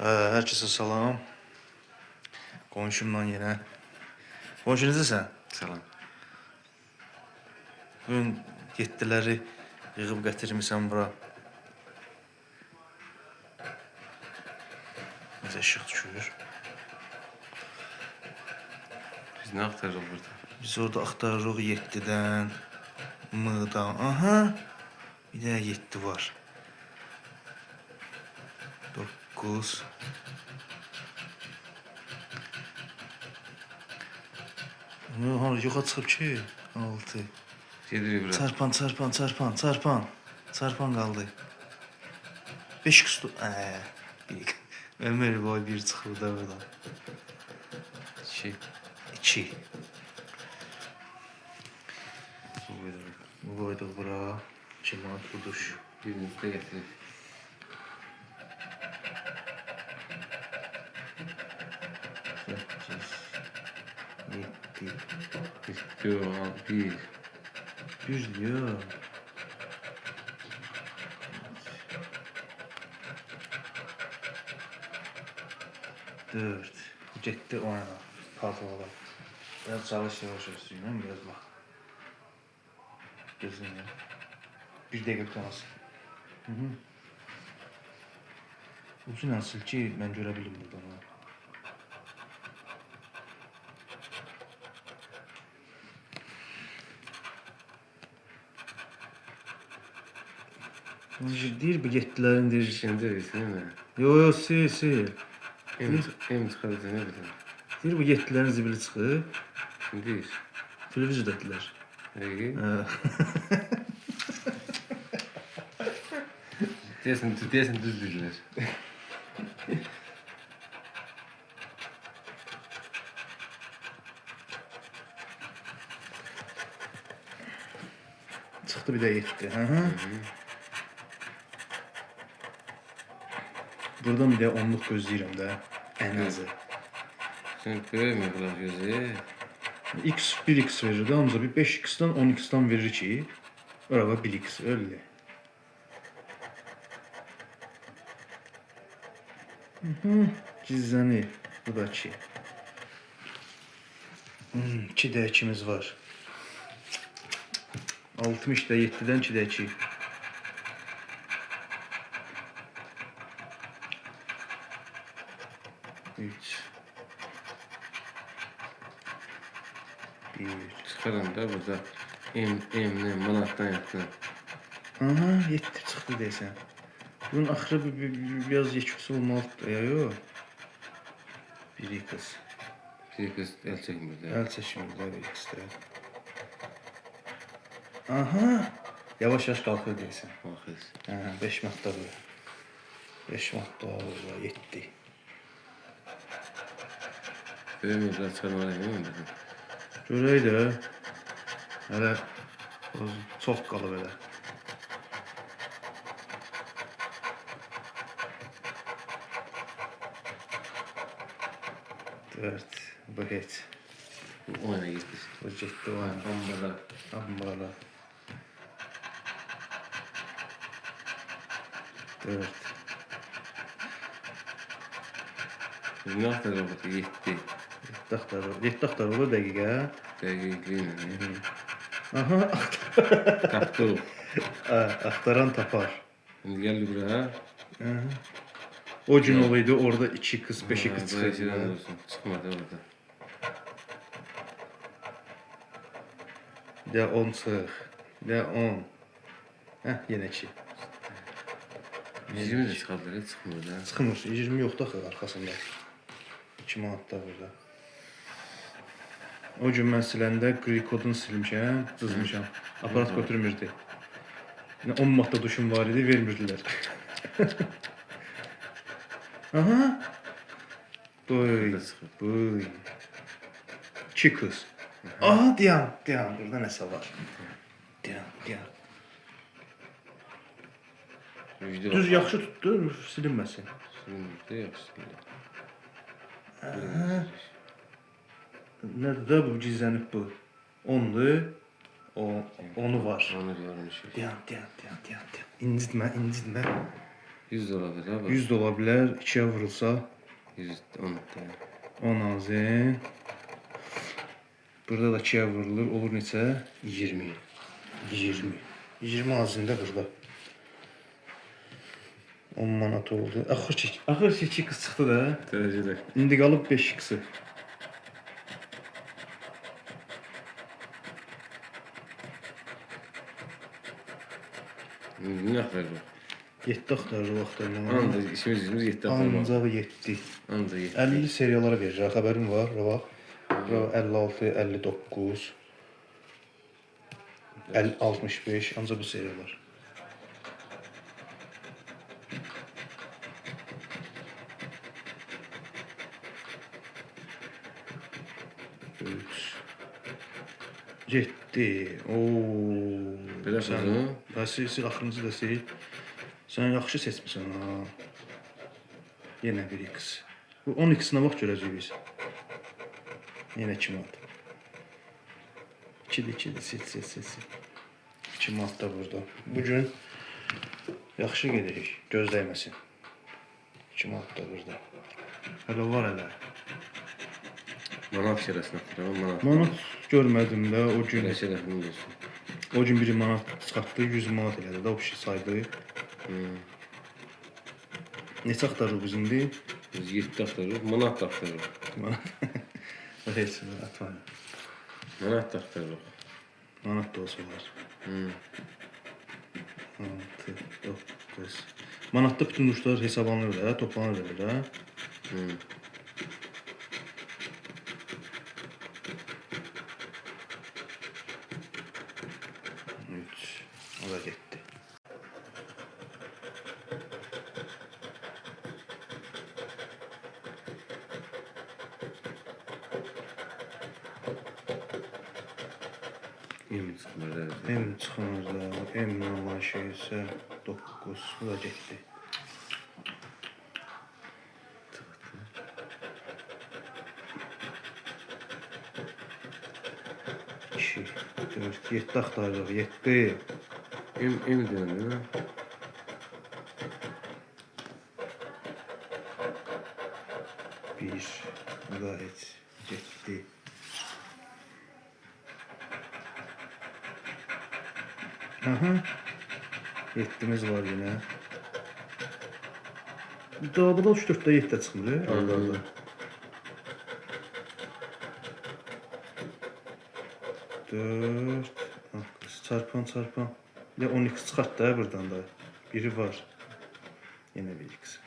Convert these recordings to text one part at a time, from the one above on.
Herkese salam. Qonşumdan yenə. Qonşu necəsən? Salam. Bugün 7'ləri yığıb gətirmisən bura. Necə işıq düşür. Biz ne aktarırıq burada? Biz orada axtarırıq 7'dən, M-dan. Aha! Bir də 7 var. 9. Yoxa çıxıb ki? 6. Gedirik bura. Çarpan qaldı. 5 kustu. Ömür boy bir çıxıb da burada. 2. 2. Bu qoyduq bura. 2 manat buduş. Birini de getirik. 7. Yok al 1. Düz diyor. 4. Getdi o yana. Paltolara. Biraz çalış yavaş üstüne biraz bak. Gözünle. Bir dəqiqə tutamazsın. Ucu nasıl ki mən görə bilim buradan. Deyir bu getdilərin deyir. Şimdi değil mi? Yo sil. Hem çıkardı ne bileyim. Deyir bu getdilərin zibili çıxıb. Şimdi değil. Televizordadırlar. İyi. Ha. Diyesin düz bilirler. Çıxdı bir də getdi. Hı. Buradan bir də 10'luq gözləyirəm də. Ən azı. Sen görmüyor kulak gözü. X 1x verir də, ancaq bir 5x-dan 10x-dan verir ki, orada 1x öyle. Gizlənir. Bu da 2. 2 də 2'miz var. 60 da 7'dən 2 də 2. Çıkarın da burada. Ne manattan yaptın. Aha 7 çıxdı deyəsən. Bunun axırı biraz yeküsü olmalıdır ya yox. 1x. Bir kız el çekmiyor da. Əl çəkmir də 1x-də. Aha. Yavaş qalxır deyəsən. Bakız. 5 manat da bu. 5 manat da bu 7. Görmüyor kulak çıkarmalı değil mi? Görək də. Hələ çox qalıb elə. Dört. Bu heç. Bu oyuna gitti. Bu getdi o yana. Ambala. Ambala. 4. Biz ne aktarırıq burada? 7. 7 axtarılır dəqiqə. Dəqiqliyin. Aha. Tapdıq. Axtaran tapar. Şimdi geldi buraya. O gün olaydı orada 2 kız 5 kız Buraya çıxırdı. olsun. Çıkmadı orada. Bir də 10 çıx. Bir də 10. Yenə 2. 20 de çıkardı. Çıkmıyor da. Çıxmır. 20 yoxdur axı arxasında. 2 manat da burada. O gün mən siləndə qri-kodunu silmişəm, cızmışam. Aparat götürmürdü. 10 manatda duşum var idi, vermirdilər. Aha. Boy. Boy. 2 kız. Aha, dayan. Burada nəsə var. Dayan. Video Düz yaxşı tutdu, silinməsin. Şimdi yapsın. Nədir də bu gizlənib bu? 10'dur. Onu var. Onu görmüş. Dayan. İncitmə. 100 da olabilir abi. 100 də ola bilər. 2-yə vurulsa 110 da. 10 azin. Burada da 2-yə vurulur. Olur neçə? 20. 20. 20 azində burada. 10 manat oldu. Axır ki 2 qız çıxdı da. Derecede. İndi qalıb 5 qısı. Ne kadar bu? 7 axtarır o axtarmalar. Anca işimiz 7 akar var. Ancaq 7. Anca 7. 50 seriyalara verir. Xəbərim var. Bax. 56, 59, 65 ancaq bu seriyalar. Getdi. Oo. Belə sözü? Sil axırıncı da sil. Sən yaxşı seçmisən ha. Yenə bir X. Bu 10 X-nə vaxt görəcəyik biz. Yenə 2 manat. 2-dir, sil. 2 manat da burada. Bugün yaxşı gedirik, göz dəyməsin. 2 manat da burada. Hələ var hələ. Manat şerəsini aktarım. Manat. Manat görmədim də o gün. Belə şerəsini olsun. O gün 1 manat çıxartdı, 100 manat elədi də o şey saydı. Neçə axtarır biz indi? Biz 7 aktarırıq. Manat da aktarırıq. Manat. Heç nə atma. Manat da aktarırıq. Manat da olsa olar. 6, 9. Manatda bütün uçlar hesablanır da, toplanır da. O da getdi. Emin çıxmır da. M çıxmır da, M olan şey isə 9. O da getdi. İki, 4, 7 axtarırıq, 7. Emin deyəndə. Bir, o da heç getdi. Aha. 7'miz var yine. Daha bu da 3-4'də 7 də çıxmır, arada. Dört. Çarpan. Bir de 12 çıxart da buradan da. Biri var. Yine bir x.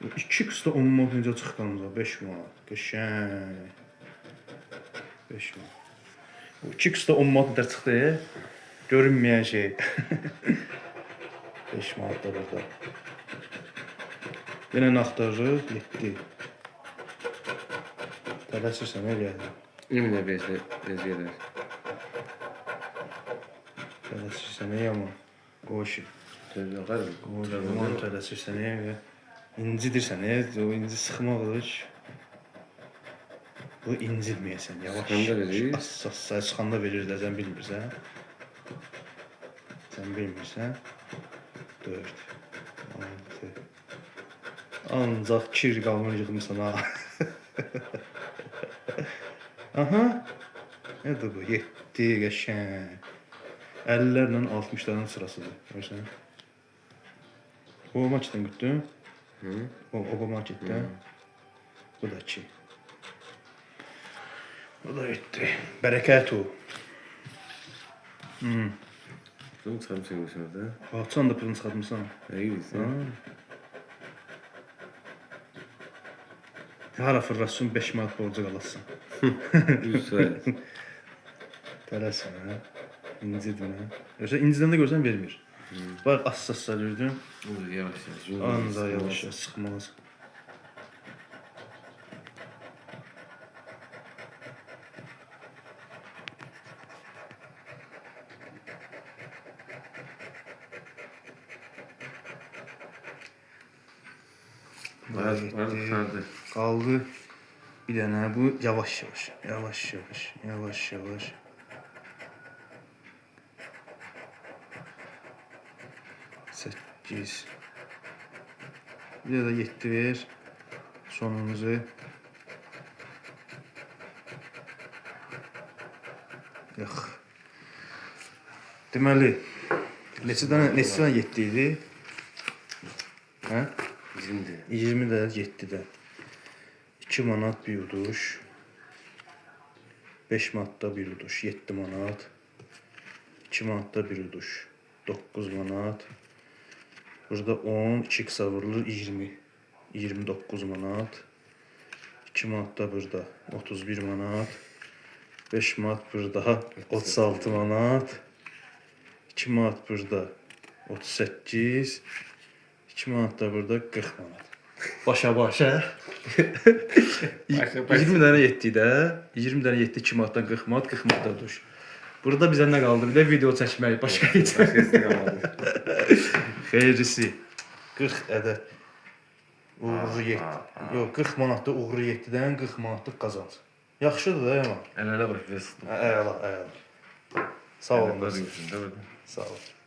2x da 10 manat necə çıxdığımıza 5 manat. Qəşəng. 5 manat. 2x da 10 manat da çıxdı. Görünməyən şey. 5 manat da burada. Yenə axtarırıq 7. Tələsirsən eləyədir. Emin də bezgələr. Tələsirsən ey aman. Qoşu. Ağarım. Aman tələsirsən ey. İncidirsən ey. O inci sıxmaqdır. Bu incilməyəsən. Yavaş. Sıxanda verir. Sıxanda verir də sən bilmirsən. Sən bilmirsən. 4, 6. Ancaq kir qalmır yığmısan ha. Aha. Nədir bu? 7 qəşəng. 50'lərlə 60'ların sırasıdır. Görürsən? O marketdən götürdün? O marketdən. Bu da 2. Bu da 7. Bərəkət o. Bunu çıxarım çəkmişəm də. Baxçan da pırını çıxartmışsan. İyisən. Hara fırlasın 5 manat borcu qalasın. 100 sayı. Tələsən hə? İncidir hə? Görürsən, incidən də görsən vermir. Bax, assaslar gördün. Olur, yavaş. Anda yavaş sıxmaz. Vardı. Qaldı bir dənə bu yavaş. 8. Bir də 7 ver. Sonumuzu. Yox. Deməli, neçə dənə 7 idi? Hə? 20'dir. 20 də 7-dən. 2 manat bir uduş. 5 manatda bir uduş. 7 manat. 2 manatda bir uduş. 9 manat. Burada 10, 2 qısa vurulur 20. 29 manat. 2 manat da burada 31 manat. 5 manat burada 36 manat. 2 manat burada 38. 2 manat da burada 40 manat. Başa. 20 dənə 7-də, 20 dənə 7 2 manatdan 40 manat, 40 manat da duş. Burada bizə nə qaldı? Bir də video çəkmək, başqa heç. Xeyrisi 40 ədəd uğurlu 7. Yox, 40 manatda uğurlu 7-dən 40 manatlıq qazanc. Yaxşıdır da Yaman. Ələ bax, ver. Əla. Sağ olun. Sağ olun. Sağ olun.